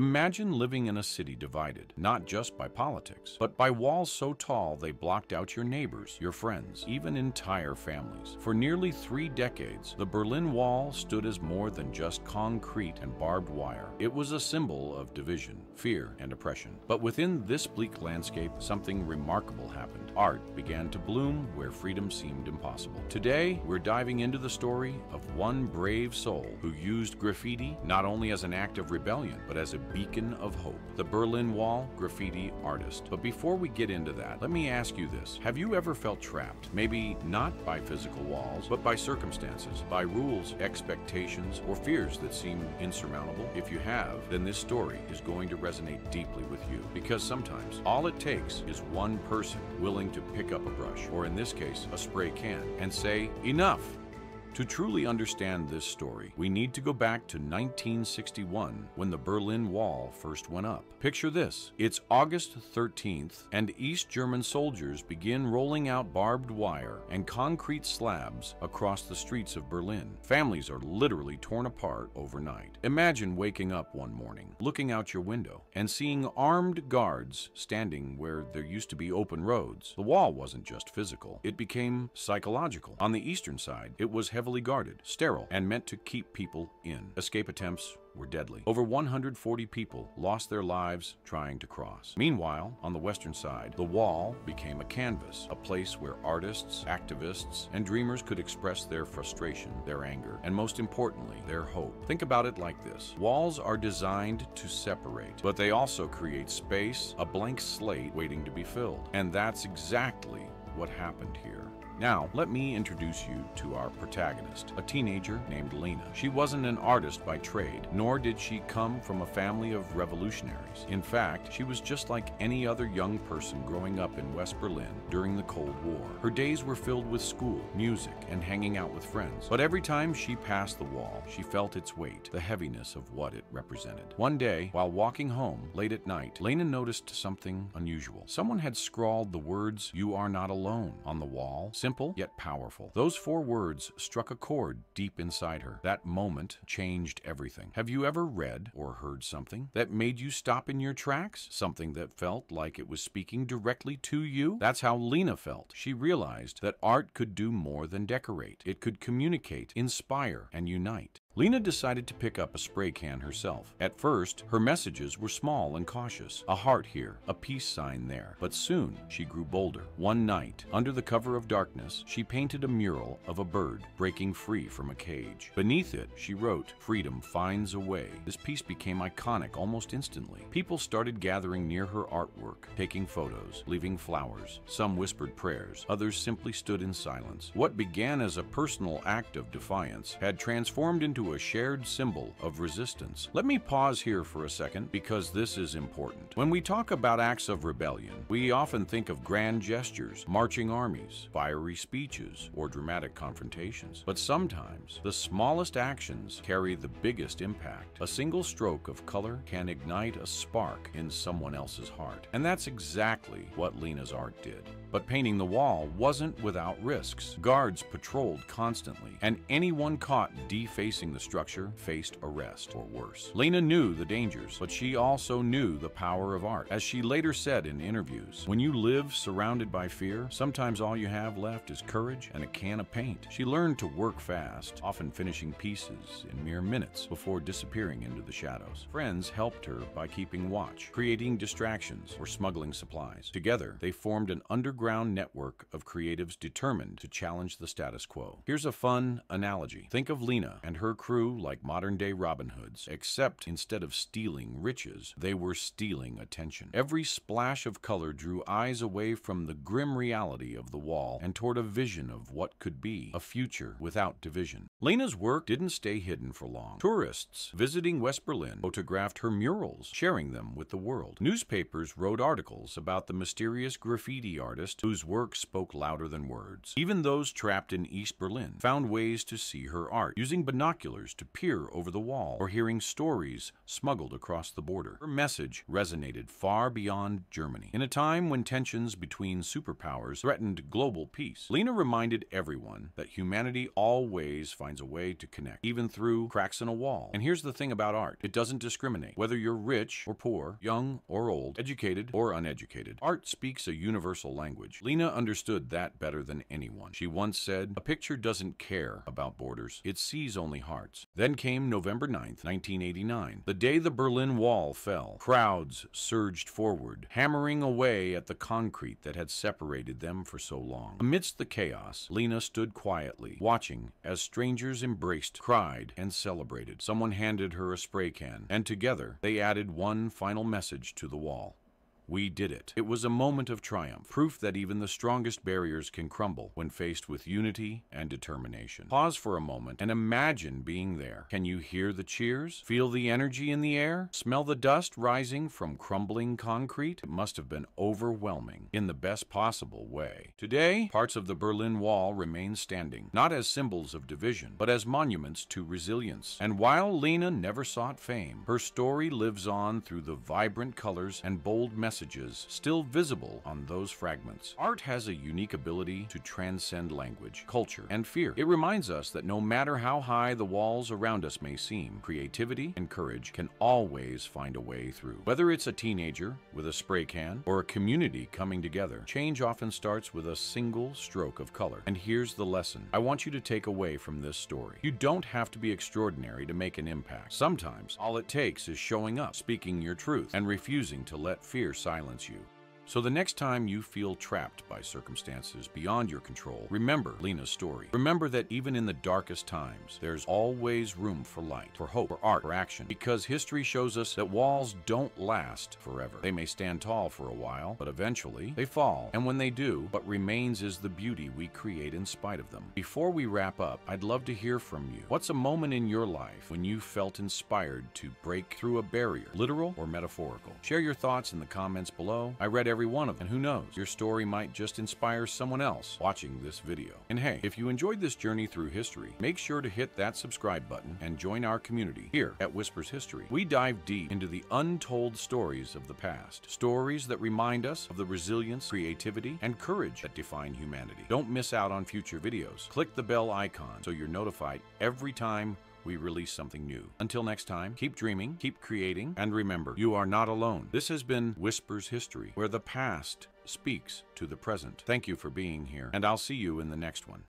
Imagine living in a city divided, not just by politics, but by walls so tall they blocked out your neighbors, your friends, even entire families. For nearly 3 decades, the Berlin Wall stood as more than just concrete and barbed wire. It was a symbol of division, fear, and oppression. But within this bleak landscape, something remarkable happened. Art began to bloom where freedom seemed impossible. Today, we're diving into the story of one brave soul who used graffiti not only as an act of rebellion, but as a beacon of hope. The Berlin Wall graffiti artist. But before we get into that, let me ask you this. Have you ever felt trapped? Maybe not by physical walls, but by circumstances, by rules, expectations, or fears that seem insurmountable? If you have, then this story is going to resonate deeply with you, because sometimes all it takes is one person willing to pick up a brush, or in this case, a spray can, and say, "Enough!" To truly understand this story, we need to go back to 1961 when the Berlin Wall first went up. Picture this. It's August 13th, and East German soldiers begin rolling out barbed wire and concrete slabs across the streets of Berlin. Families are literally torn apart overnight. Imagine waking up one morning, looking out your window, and seeing armed guards standing where there used to be open roads. The wall wasn't just physical, it became psychological. On the eastern side, it was heavily guarded, sterile, and meant to keep people in. Escape attempts were deadly. Over 140 people lost their lives trying to cross. Meanwhile, on the western side, the wall became a canvas, a place where artists, activists, and dreamers could express their frustration, their anger, and most importantly, their hope. Think about it like this. Walls are designed to separate, but they also create space, a blank slate waiting to be filled. And that's exactly what happened here. Now, let me introduce you to our protagonist, a teenager named Lena. She wasn't an artist by trade, nor did she come from a family of revolutionaries. In fact, she was just like any other young person growing up in West Berlin during the Cold War. Her days were filled with school, music, and hanging out with friends. But every time she passed the wall, she felt its weight, the heaviness of what it represented. One day, while walking home late at night, Lena noticed something unusual. Someone had scrawled the words, "You are not alone," on the wall. Simple, yet powerful. Those 4 words struck a chord deep inside her. That moment changed everything. Have you ever read or heard something that made you stop in your tracks? Something that felt like it was speaking directly to you? That's how Lena felt. She realized that art could do more than decorate. It could communicate, inspire, and unite. Lena decided to pick up a spray can herself. At first, her messages were small and cautious. A heart here, a peace sign there. But soon, she grew bolder. One night, under the cover of darkness, she painted a mural of a bird breaking free from a cage. Beneath it, she wrote, "Freedom finds a way." This piece became iconic almost instantly. People started gathering near her artwork, taking photos, leaving flowers. Some whispered prayers, others simply stood in silence. What began as a personal act of defiance had transformed into a shared symbol of resistance. Let me pause here for a second because this is important. When we talk about acts of rebellion, we often think of grand gestures, marching armies, fiery speeches, or dramatic confrontations. But sometimes, the smallest actions carry the biggest impact. A single stroke of color can ignite a spark in someone else's heart. And that's exactly what Lena's art did. But painting the wall wasn't without risks. Guards patrolled constantly, and anyone caught defacing the structure faced arrest or worse. Lena knew the dangers, but she also knew the power of art. As she later said in interviews, when you live surrounded by fear, sometimes all you have left is courage and a can of paint. She learned to work fast, often finishing pieces in mere minutes before disappearing into the shadows. Friends helped her by keeping watch, creating distractions, or smuggling supplies. Together, they formed an underground network of creatives determined to challenge the status quo. Here's a fun analogy. Think of Lena and her crew like modern-day Robin Hoods, except instead of stealing riches, they were stealing attention. Every splash of color drew eyes away from the grim reality of the wall and toward a vision of what could be, a future without division. Lena's work didn't stay hidden for long. Tourists visiting West Berlin photographed her murals, sharing them with the world. Newspapers wrote articles about the mysterious graffiti artist artist whose work spoke louder than words. Even those trapped in East Berlin found ways to see her art, using binoculars to peer over the wall or hearing stories smuggled across the border. Her message resonated far beyond Germany. In a time when tensions between superpowers threatened global peace, Lena reminded everyone that humanity always finds a way to connect, even through cracks in a wall. And here's the thing about art: it doesn't discriminate. Whether you're rich or poor, young or old, educated or uneducated, art speaks a universal language. Lena understood that better than anyone. She once said, "A picture doesn't care about borders, it sees only hearts." Then came November 9th, 1989, the day the Berlin Wall fell. Crowds surged forward, hammering away at the concrete that had separated them for so long. Amidst the chaos, Lena stood quietly, watching as strangers embraced, cried, and celebrated. Someone handed her a spray can, and together they added one final message to the wall: "We did it." It was a moment of triumph, proof that even the strongest barriers can crumble when faced with unity and determination. Pause for a moment and imagine being there. Can you hear the cheers? Feel the energy in the air? Smell the dust rising from crumbling concrete? It must have been overwhelming in the best possible way. Today, parts of the Berlin Wall remain standing, not as symbols of division, but as monuments to resilience. And while Lena never sought fame, her story lives on through the vibrant colors and bold messages still visible on those fragments. Art has a unique ability to transcend language, culture, and fear. It reminds us that no matter how high the walls around us may seem, creativity and courage can always find a way through. Whether it's a teenager with a spray can or a community coming together, change often starts with a single stroke of color. And here's the lesson I want you to take away from this story: you don't have to be extraordinary to make an impact. Sometimes all it takes is showing up, speaking your truth, and refusing to let fear silence you. So the next time you feel trapped by circumstances beyond your control, remember Lena's story. Remember that even in the darkest times, there's always room for light, for hope, for art, for action. Because history shows us that walls don't last forever. They may stand tall for a while, but eventually they fall. And when they do, what remains is the beauty we create in spite of them. Before we wrap up, I'd love to hear from you. What's a moment in your life when you felt inspired to break through a barrier, literal or metaphorical? Share your thoughts in the comments below. I read every one of them, and who knows, your story might just inspire someone else watching this video. And hey, if you enjoyed this journey through history, make sure to hit that subscribe button and join our community here at Whispers History. We dive deep into the untold stories of the past, stories that remind us of the resilience, creativity, and courage that define humanity. Don't miss out on future videos. Click the bell icon so you're notified every time we release something new. Until next time, keep dreaming, keep creating, and remember, you are not alone. This has been Whispers History, where the past speaks to the present. Thank you for being here, and I'll see you in the next one.